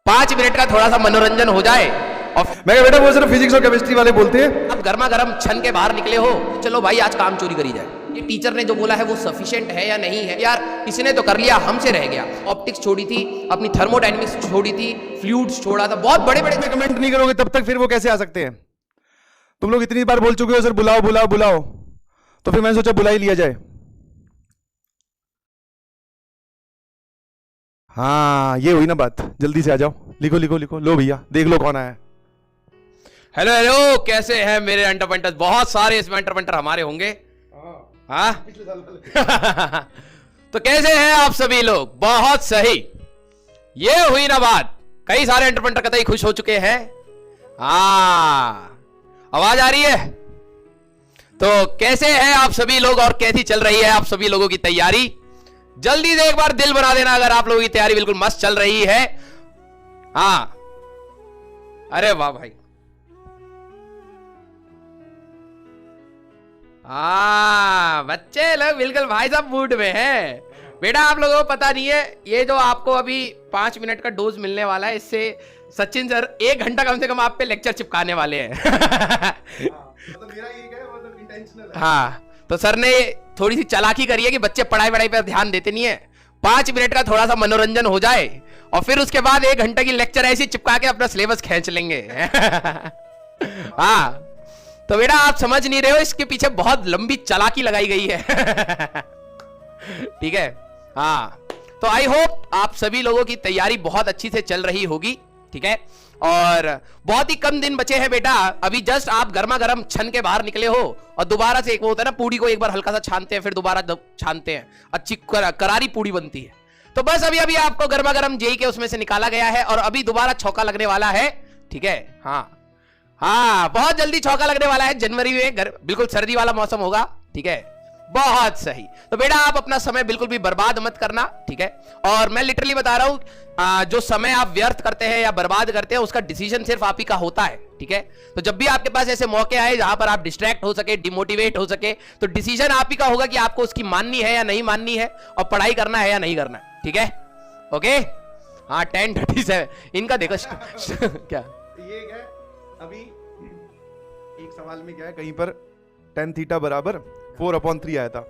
5 minute का थोड़ा सा मनोरंजन हो जाए। और मैं कहा बेटा वो सिर्फ फिजिक्स और केमिस्ट्री वाले बोलते हैं। अब गर्मा गर्म छन के बाहर निकले हो, चलो भाई आज काम चोरी करी जाए। ये टीचर ने जो बोला है वो सफिशिएंट है या नहीं है? यार इसने तो कर लिया, हमसे रह गया। ऑप्टिक्स छोड़ी थी, अपनी थर्मोडायनेमिक्स छोड़ी थी, फ्लूइड्स छोड़ा था, बहुत बड़े बड़े। कमेंट नहीं करोगे तब तक फिर वो कैसे आ सकते हैं? तुम लोग इतनी बार बोल चुके हो सर बुलाओ बुलाओ बुलाओ, तो फिर मैंने सोचा बुला ही लिया जाए। हाँ ये हुई ना बात, जल्दी से आ जाओ, लिखो लिखो लिखो। लो भैया देख लो कौन आया है। हेलो हेलो, कैसे हैं मेरे अंटर पंटर? बहुत सारे इसमें अंटर पंटर हमारे होंगे। हाँ तो कैसे हैं आप सभी लोग? बहुत सही, ये हुई ना बात। कई सारे अंटर पंटर कतई खुश हो चुके हैं। हाँ आवाज आ रही है? तो कैसे हैं आप सभी लोग और कैसी चल रही है आप सभी लोगों की तैयारी? जल्दी से एक बार दिल बना देना अगर आप लोगों की तैयारी बिल्कुल मस्त चल रही है। हाँ अरे वाह भाई, बच्चे लोग बिल्कुल भाई साहब मूड में हैं। बेटा आप लोगों को पता नहीं है, ये जो आपको अभी 5 मिनट का डोज मिलने वाला है, इससे सचिन सर 1 घंटा कम से कम आप पे लेक्चर चिपकाने वाले हैं। हाँ तो सर ने थोड़ी सी चालाकी करी है कि बच्चे पढ़ाई वढ़ाई पर ध्यान देते नहीं है। 5 मिनट का थोड़ा सा मनोरंजन हो जाए और फिर उसके बाद 1 घंटे की लेक्चर ऐसी चिपका के अपना सिलेबस खींच लेंगे। हाँ तो बेटा आप समझ नहीं रहे हो, इसके पीछे बहुत लंबी चालाकी लगाई गई है। ठीक है। हाँ तो आई होप आप सभी लोगों की तैयारी बहुत अच्छी से चल रही होगी। ठीक है, और बहुत ही कम दिन बचे हैं बेटा। अभी जस्ट आप गर्मा गर्म छन के बाहर निकले हो और दोबारा से एक वो होता है ना, पूड़ी को एक बार हल्का सा छानते हैं फिर दोबारा छानते हैं, अच्छी करारी पूड़ी बनती है। तो बस अभी अभी आपको गर्मा गर्म जेई के उसमें से निकाला गया है और अभी दोबारा छौका लगने वाला है। ठीक है। हाँ हाँ बहुत जल्दी छौका लगने वाला है, जनवरी में बिल्कुल सर्दी वाला मौसम होगा। ठीक है, बहुत सही। तो बेटा आप अपना समय बिल्कुल भी बर्बाद मत करना। ठीक है, और मैं लिटरली बता रहा हूं, जो समय आप व्यर्थ करते हैं या बर्बाद करते हैं उसका डिसीजन सिर्फ आप ही का होता है। ठीक है, तो जब भी आपके पास ऐसे मौके आए जहां पर आप डिस्ट्रैक्ट हो सके, डिमोटिवेट हो सके, तो डिसीजन आप ही का होगा कि आपको उसकी माननी है या नहीं माननी है और पढ़ाई करना है या नहीं करना है। ठीक है, ओके। हाँ 10:37 इनका देखो क्या ये है अभी एक सवाल में क्या है, कहीं पर tan थीटा बराबर 4/3 आया था,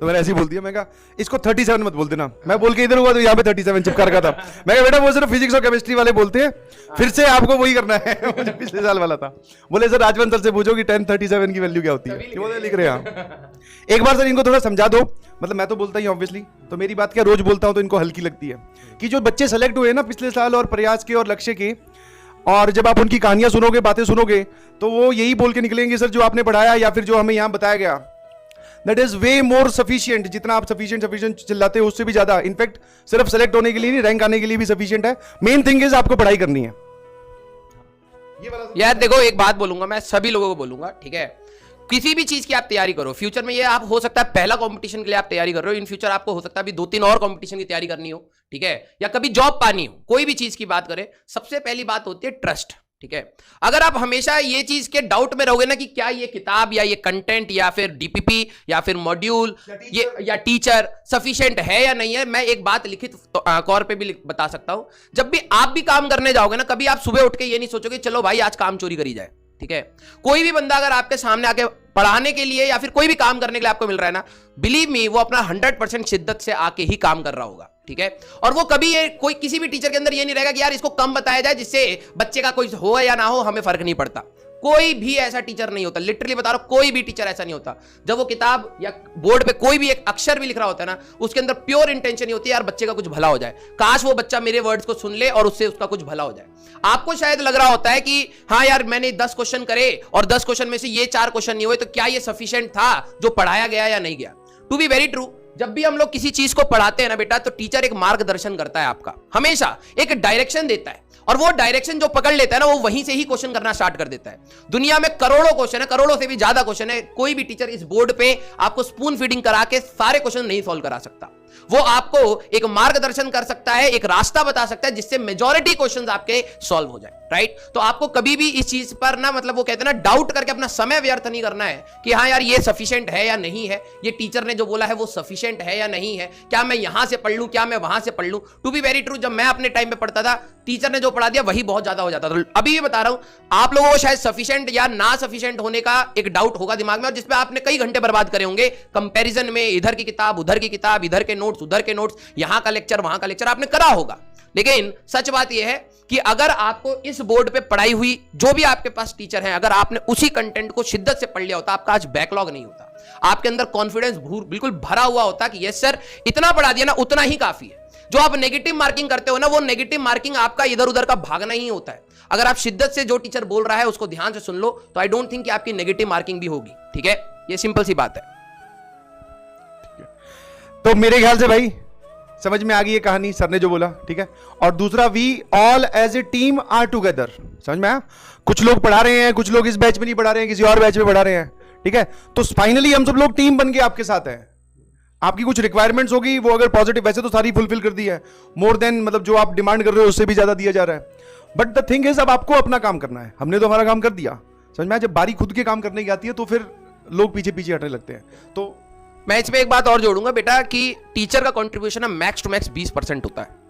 तो मैंने ऐसे ही बोल दिया। मैं कहा इसको 37 मत बोल देना, मैं बोल के इधर हुआ तो यहाँ पे 37 चिपका रखा था। मैं कहा बेटा वो सिर्फ फिजिक्स और केमिस्ट्री वाले बोलते हैं, फिर से आपको वही करना है। जो पिछले साल वाला था। बोले सर राजवंत सर से पूछो कि tan 37 की वैल्यू क्या होती है। क्यों लिख रहे हैं? एक बार सर इनको थोड़ा समझा दो, मतलब मैं तो बोलता ही ऑब्वियसली, तो मेरी बात क्या रोज बोलता हूँ तो इनको हल्की लगती है कि जो बच्चे सेलेक्ट हुए ना पिछले साल और प्रयास के और लक्ष्य के, और जब आप उनकी कहानियां सुनोगे, बातें सुनोगे, तो वो यही बोल के निकलेंगे सर जो आपने पढ़ाया या फिर जो हमें यहाँ बताया गया that is way more sufficient. जितना आप सफिशिएंट चिल्लाते हो उससे भी ज्यादा, इनफैक्ट सिर्फ सेलेक्ट होने के लिए नहीं, रैंक आने के लिए भी सफिशिएंट है। मेन थिंग इज आपको पढ़ाई करनी है। ये वाला यार देखो एक बात बोलूंगा, मैं सभी लोगों को बोलूंगा। ठीक है, किसी भी चीज की आप तैयारी करो, फ्यूचर में ये आप हो सकता है पहला कंपटीशन के लिए आप तैयारी कर रहे हो, इन फ्यूचर आपको हो सकता है अभी 2-3 और कंपटीशन की तैयारी करनी हो। ठीक है, या कभी जॉब पानी हो, कोई भी चीज की बात करें, सबसे पहली बात होती है ट्रस्ट। ठीक है, अगर आप हमेशा ये चीज के डाउट में रहोगे ना कि क्या ये किताब या ये कंटेंट या फिर डीपीपी या फिर मॉड्यूल ये या टीचर सफिशिएंट है या नहीं है, मैं एक बात लिखित तौर पे भी बता सकता हूं। जब भी आप भी काम करने जाओगे ना, कभी आप सुबह उठ के ये नहीं सोचोगे चलो भाई आज काम चोरी करी जाए। ठीक है, कोई भी बंदा अगर आपके सामने आके पढ़ाने के लिए या फिर कोई भी काम करने के लिए आपको मिल रहा है ना, बिलीव मी वो अपना 100% शिद्दत से आके ही काम कर रहा होगा। ठीक है, और वो कभी ये कोई किसी भी टीचर के अंदर ये नहीं रहेगा कि यार इसको कम बताया जाए जिससे बच्चे का कोई हो या ना हो हमें फर्क नहीं पड़ता। कोई भी ऐसा टीचर नहीं होता, लिटरली बता रहा हूं, कोई भी टीचर ऐसा नहीं होता। जब वो किताब या बोर्ड पे कोई भी एक अक्षर भी लिख रहा होता है ना, उसके अंदर प्योर इंटेंशन ही होती है यार बच्चे का कुछ भला हो जाए, काश वो बच्चा मेरे वर्ड्स को सुन ले और उससे उसका कुछ भला हो जाए। आपको शायद लग रहा होता है कि हाँ यार मैंने 10 क्वेश्चन करे और 10 क्वेश्चन में से ये 4 क्वेश्चन नहीं हुए, तो क्या ये सफिशिएंट था जो पढ़ाया गया या नहीं गया? टू बी वेरी ट्रू, जब भी हम लोग किसी चीज को पढ़ाते हैं ना बेटा, तो टीचर एक मार्गदर्शन करता है आपका, हमेशा एक डायरेक्शन देता है, और वो डायरेक्शन जो पकड़ लेता है ना, वो वहीं से ही क्वेश्चन करना स्टार्ट कर देता है। दुनिया में करोड़ों क्वेश्चन है, करोड़ों से भी ज्यादा क्वेश्चन है, कोई भी टीचर इस बोर्ड पे आपको स्पून फीडिंग करा के सारे क्वेश्चन नहीं सॉल्व करा सकता। वो आपको एक मार्गदर्शन कर सकता है, एक रास्ता बता सकता है जिससे मेजॉरिटी क्वेश्चंस आपके सॉल्व हो जाए। राइट, तो आपको कभी भी इस चीज पर ना, मतलब वो कहते हैं ना, डाउट करके अपना समय व्यर्थ नहीं करना है कि हाँ यार ये सफिशिएंट है या नहीं है, ये टीचर ने जो बोला है वो सफिशिएंट है या नहीं है, क्या मैं यहां से पढ़ लूं, क्या मैं वहां से पढ़ लूं। टू बी वेरी ट्रू, जब मैं अपने टाइम पे पढ़ता था टीचर ने जो पढ़ा दिया वही बहुत ज्यादा हो जाता था। अभी भी बता रहा हूं, आप लोगों को शायद सफिशिएंट या ना सफिशिएंट होने का एक डाउट होगा दिमाग में, और जिसपे आपने कई घंटे बर्बाद करे होंगे कंपैरिजन में, इधर की किताब उधर की किताब, इधर के नोट्स उधर के नोट्स, यहां का लेक्चर वहां का लेक्चर आपने करा होगा। लेकिन सच बात यह है कि अगर आपको इस बोर्ड पे पढ़ाई हुई जो भी आपके पास टीचर हैं, अगर आपने उसी कंटेंट को शिद्दत से पढ़ लिया होता, आपका आज बैकलॉग नहीं होता, आपके अंदर कॉन्फिडेंस बिल्कुल भरा हुआ होता कि यस सर इतना पढ़ा दिया ना, उतना ही काफी है। जो आप नेगेटिव मार्किंग करते हो ना, वो नेगेटिव मार्किंग आपका इधर उधर का भागना ही होता है। अगर आप शिद्दत से जो टीचर बोल रहा है उसको ध्यान से सुन लो, तो आई डोंट थिंक कि आपकी नेगेटिव मार्किंग भी होगी। ठीक है, ये सिंपल सी बात है। तो मेरे ख्याल से भाई समझ में आ गई ये कहानी, सर ने जो बोला, ठीक है। और दूसरा, we all as a team are together, समझ में आया। कुछ लोग पढ़ा रहे हैं, कुछ लोग इस बैच में नहीं पढ़ा रहे हैं, किसी और बैच में पढ़ा रहे हैं, ठीक है। तो फाइनली हम सब लोग टीम बन के आपके साथ हैं। आपकी कुछ रिक्वायरमेंट्स होगी, वो अगर पॉजिटिव, वैसे तो सारी फुलफिल कर दी है, मोर देन मतलब जो आप डिमांड कर रहे हो उससे भी ज्यादा दिया जा रहा है। बट द थिंग इज, अब आपको अपना काम करना है। हमने तो हमारा काम कर दिया, समझ में आया। जब बारी खुद के काम करने की आती है तो फिर लोग पीछे पीछे हटने लगते हैं। तो मैं इसमें एक बात और जोड़ूंगा बेटा कि टीचर का कंट्रीब्यूशन है मैक्स टू मैक्स 20% होता है।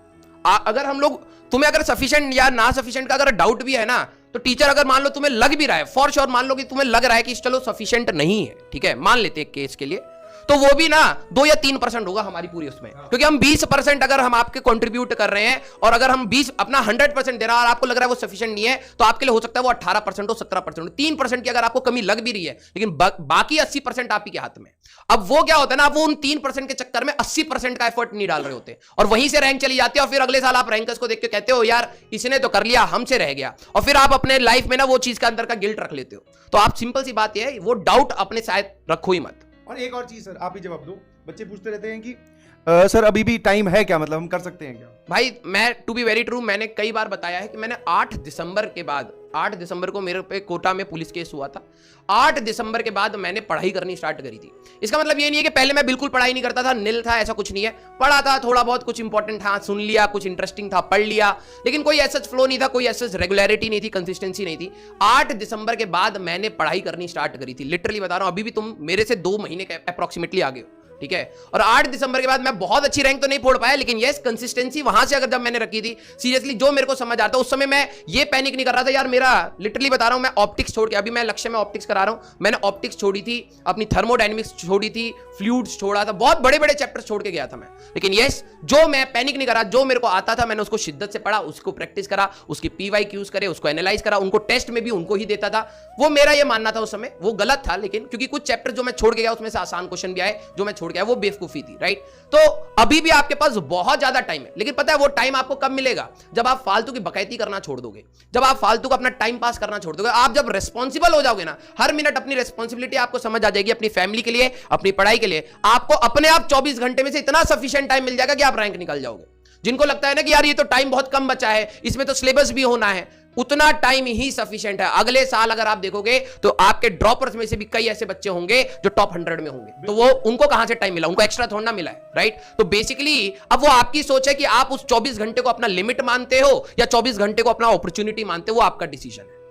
अगर हम लोग, तुम्हें अगर सफिशिएंट या ना सफिशिएंट का अगर डाउट भी है ना, तो टीचर अगर मान लो तुम्हें लग भी रहा है, फॉर श्योर मान लो कि तुम्हें लग रहा है कि चलो सफिशिएंट नहीं है, ठीक है, मान लेते हैं केस के लिए, तो वो भी ना 2 या 3% होगा हमारी पूरी उसमें, क्योंकि हम 20% अगर हम आपके कंट्रीब्यूट कर रहे हैं, और अगर हम 20 अपना 100% दे रहा है और आपको लग रहा है वो सफिशिएंट नहीं है, तो आपके लिए हो सकता है वो 18% हो, 17% हो, 3% की अगर आपको कमी लग भी रही है, लेकिन बाकी 80% आप ही के हाथ में। अब वो क्या होता है ना, आप वो उन 3% के चक्कर में 80% का एफर्ट नहीं डाल रहे होते, और वहीं से रैंक चली जाती है, और फिर अगले साल आप रैंकर्स को देख के कहते हो यार इसने तो कर लिया, हमसे रह गया, और फिर आप अपने लाइफ में ना वो चीज का अंदर का गिल्ट रख लेते हो। तो आप सिंपल सी बात यह है, वो डाउट अपने शायद रखो ही मत। और एक और चीज सर, आप ही जवाब दो। बच्चे पूछते रहते हैं कि सर अभी भी टाइम है क्या, मतलब हम कर सकते हैं क्या? भाई मैं टू बी वेरी ट्रू, मैंने कई बार बताया है कि मैंने 8 दिसंबर के बाद, 8 दिसंबर को मेरे पे कोटा में पुलिस केस हुआ था, 8 दिसंबर के बाद मैंने पढ़ाई करनी स्टार्ट करी थी। इसका मतलब ये नहीं है कि पहले मैं बिल्कुल पढ़ाई नहीं करता था, निल था, ऐसा कुछ नहीं है। पढ़ा था थोड़ा बहुत, कुछ इंपॉर्टेंट था सुन लिया, कुछ इंटरेस्टिंग था पढ़ लिया, लेकिन कोई ऐसा फ्लो नहीं था, कोई ऐसा रेगुलरिटी नहीं थी, कंसिस्टेंसी नहीं थी। 8 दिसंबर के बाद मैंने पढ़ाई करनी स्टार्ट करी थी, लिटरली बता रहा हूं। अभी भी तुम मेरे से 2 महीने के अप्रोक्सीमेटली आगे हो, ठीक है। और 8 दिसंबर के बाद मैं बहुत अच्छी रैंक तो नहीं फोड़ पाया, लेकिन यस कंसिस्टेंसी वहां से अगर जब मैंने रखी थी, सीरियसली जो मेरे को समझ आता, उस समय मैं ये पैनिक नहीं कर रहा था यार मेरा, लिटरली बता रहा हूं, मैं ऑप्टिक्स छोड़ के, अभी मैं लक्ष्य में ऑप्टिक्स करा रहा हूं, मैंने ऑप्टिक्स छोड़ी थी, अपनी थर्मोडायनेमिक्स छोड़ी थी, फ्लूइड्स छोड़ा था, बहुत बड़े बड़े चैप्टर्स छोड़ के गया था मैं। लेकिन यस, जो मैं पैनिक नहीं करा, जो मेरे को आता था मैंने उसको शिद्दत से पढ़ा, उसको प्रैक्टिस करा, उसकी PYQs करे, उसको एनालाइज करा, उनको टेस्ट में भी उनको ही देता था। वो मेरा ये मानना था उस समय, वो गलत था, लेकिन क्योंकि कुछ चैप्टर जो मैं छोड़ के गया उसमें से आसान क्वेश्चन भी आए, जो मैं छोड़ गया वो बेवकूफी थी, राइट। तो अभी भी आपके पास बहुत ज्यादा टाइम है, लेकिन पता है वो टाइम आपको कब मिलेगा? जब आप फालतू की बकैती करना छोड़ दोगे, जब आप फालतू का अपना टाइम पास करना छोड़ दोगे, आप जब रिस्पॉन्सिबल हो जाओगे ना, हर मिनट अपनी रिस्पॉन्सिबिलिटी आपको समझ आ जाएगी, अपनी फैमिली के लिए, अपनी पढ़ाई के लिए, आपको अपने आप 24 घंटे में से इतना सफिशिएंट टाइम मिल जाएगा कि आप रैंक निकल जाओगे। जिनको लगता है ना कि यार ये तो टाइम बहुत कम बचा है, इसमें तो सिलेबस भी होना है, उतना टाइम ही सफिशिएंट है। अगले साल अगर आप देखोगे तो आपके ड्रॉपर्स में से भी कई ऐसे बच्चे होंगे जो टॉप 100 में होंगे, तो वो उनको कहां से टाइम मिला? उनको एक्स्ट्रा थोड़ा ना मिला है, राइट। तो बेसिकली अब वो आपकी सोच है कि आप उस 24 घंटे को अपना लिमिट मानते हो या 24 घंटे को अपना अपॉर्चुनिटी मानते हो, वो आपका डिसीजन है।